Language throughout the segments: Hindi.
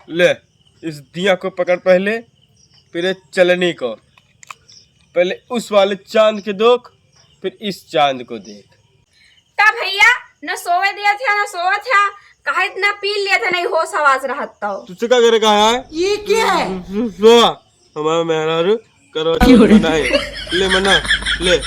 ले इस दिया को पकड़ पहले, फिर चलनी को। पहले उस वाले चांद के देख, फिर इस चांद को देख। का भैया न सोवे दिया था न सोवा था, कहा इतना पी लिया था, नहीं होश आवाज रहता हो। तुझसे क्या करे कहा है? ये क्या है? सोवा हमारा मेहरारू करो मना है। ले मना ले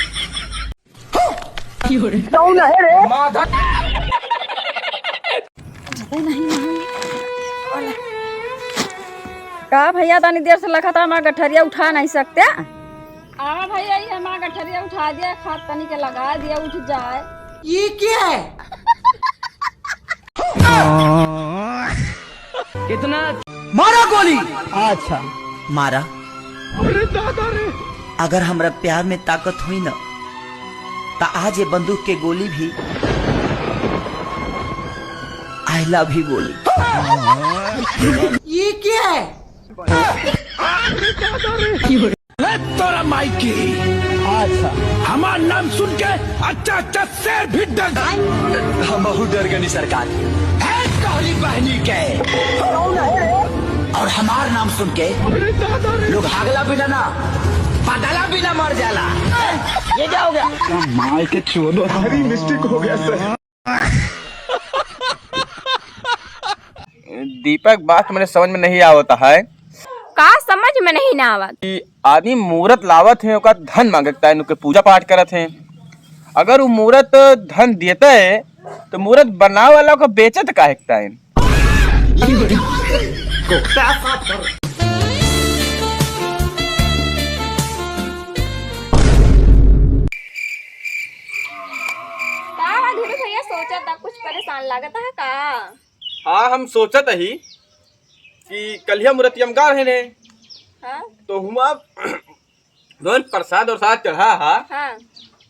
का भैया तानी देर से लगा था, हमारा गठरिया उठा नहीं सकते। हाँ भैया ये हमारा गठरिया उठा दिया, खाद पानी के लगा दिया, उठ जाए। ये क्या है? कितना मारा गोली? अच्छा मारा। अरे दादा रे, अगर हमरा प्यार में ताकत हुई ना तो आज ये बंदूक के गोली भी आई लव यू बोली। ये क्या है? तोरा माइकी अच्छा हमार नाम सुन के अच्छा अच्छा शेर भी डर। हम बहुत डर गए सरकार है कहली बहनी के, और हमार नाम सुन के लोग हागला बिना ना बदला बिना मर जाला। ये क्या हो गया? माई के छोड़ो, हरी मिस्टेक हो गया सर। दीपक बात मेरे समझ में नहीं आवता है। का समझ में नहीं ना आवा कि आदमी मूर्त लावत है, ओका धन मांगता है, उनके पूजा पाठ करत है। अगर वो मूर्त धन देता है तो मूर्त बनावे वाला को बेचत काहे है? धीरे भैया सोचा था कुछ परेशान लागत है का? हाँ हम सोचत ही कि कलिया मूर्तियमकार है ने, हाँ? तो हुआ दोन प्रसाद और साथ चढ़ा हा, हाँ?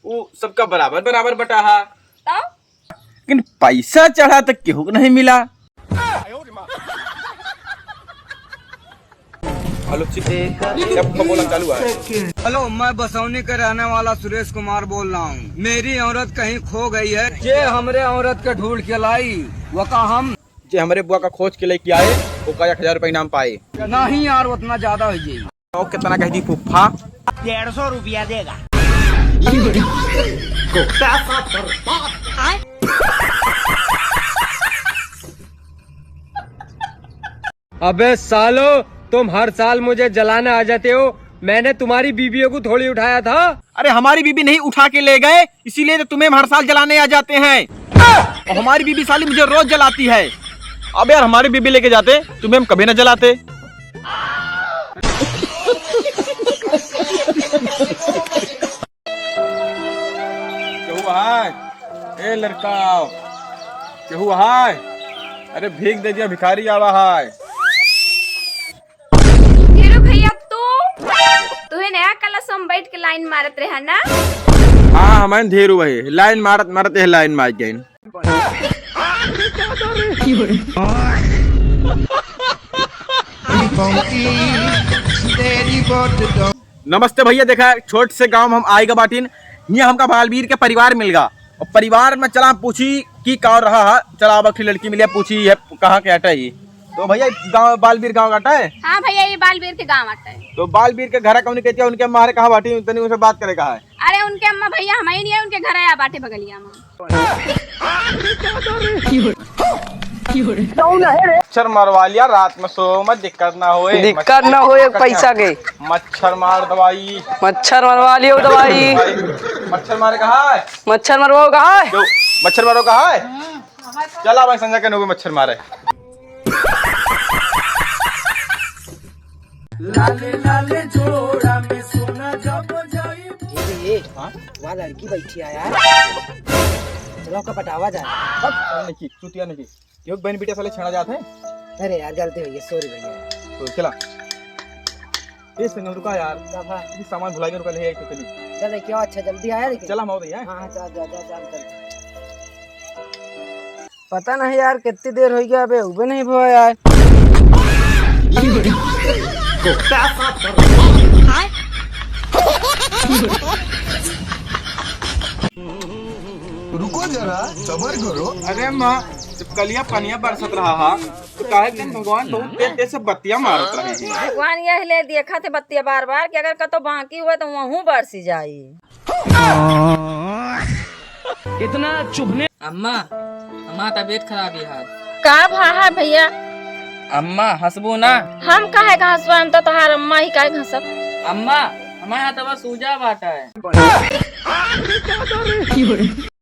वो सबका बराबर बराबर बटा हा, तो? लेकिन पैसा चढ़ा तक केहू को नहीं मिला। हेलो जब बोला चालू है। हेलो, मैं बसौनी का रहने वाला सुरेश कुमार बोल रहा हूँ। मेरी औरत कहीं खो गई है, जे हमरे औरत के ढूंढ के लाई वो का हम जे हमारे बुआ का खोज के लेके आए, वो का 1000 रुपये इनाम पाए। नहीं यार, उतना ज्यादा हो जाएगी। तो कितना कह दी फुफ्फा? 150 रुपया देगा। अबे सालो, तुम हर साल मुझे जलाने आ जाते हो। मैंने तुम्हारी बीबियों को थोड़ी उठाया था। अरे हमारी बीबी नहीं उठा के ले गए, इसीलिए तो तुम्हें हर साल जलाने आ जाते हैं। और हमारी बीबी साली मुझे रोज जलाती है। अब यार हमारी बीबी लेके जाते, तुम्हें हम कभी न जलाते। क्या हुआ है? ए लड़का क्या हुआ है? अरे भीख दे दिया, भिखारी आवा है। धीरू भैया तू नया कलश में बैठ के लाइन मारत रहा ना? हाँ हमें धीरू भाई लाइन मारत मारत है, लाइन मार गई। नमस्ते भैया, देखा छोट से गांव में हम आएगा बाटिन, यहाँ हमका बालवीर के परिवार मिल गया। और परिवार में चला पूछी की का रहा है, चला अब लड़की मिली, पूछी है कहाँ के हटा है। तो भैया गाँव बालवीर गाँव का है। हाँ भैया ये बालवीर के गाँव आता है। तो बालवीर के घर कौन कहती है, उनके अम्मा कहा बाटी, तनी उनसे बात करे कहा है। अरे उनके अम्मा भैया हमारे नहीं है, उनके घर आया बाटे बगलिया में। मच्छर मरवा लिया रात में, सो मत दिक्कत ना होए। दिक्कत ना हो, एक पैसा के मच्छर मार दवाई, मच्छर मरवा लियो दवाई। मच्छर मारे कहा है, मच्छर मरवाओ कहा है? मच्छर मारो कहा है। चला भाई संजय के नो मच्छर मारे। लाले लाले जोड़ा में सोना जब जाई। वहाँ लड़की बैठी है यार, चलो का पटावा जाए। नहीं चुतिया नहीं, क्यों बहन बेटे साले छेड़ा जाते हैं। अरे यार गलती हुई है, सॉरी भैया। तो चला इस संग रुका यार, ये सामान भुला के रुका ले तो चली। चल क्यों, अच्छा जल्दी आया लेकिन। चला माओ भैया। हाँ चल जा जा चल। पता नहीं यार कितनी देर हो गया, अबे उबे नहीं हुआ यार। रुको जरा, सबर करो। अरे माँ जब कलिया पनिया बरसत रहा हा, तो काहे दिन भगवान बहुत तेज तेज से बत्तियां मारत रहे हैं। भगवान यह ले देखा थे बत्तियां बार बार कि अगर कतो बाकी हुआ तो वहूँ बरसी जाई। इतना चुभने। अम्मा अम्मा तबीयत खराब है। का भा भैया अम्मा हंसबो ना। हम काहे का हंसवा, हम तो तोहार अम्मा ही काहे हंसब। अम्मा हमारे यहाँ तो सूजा बाटा है।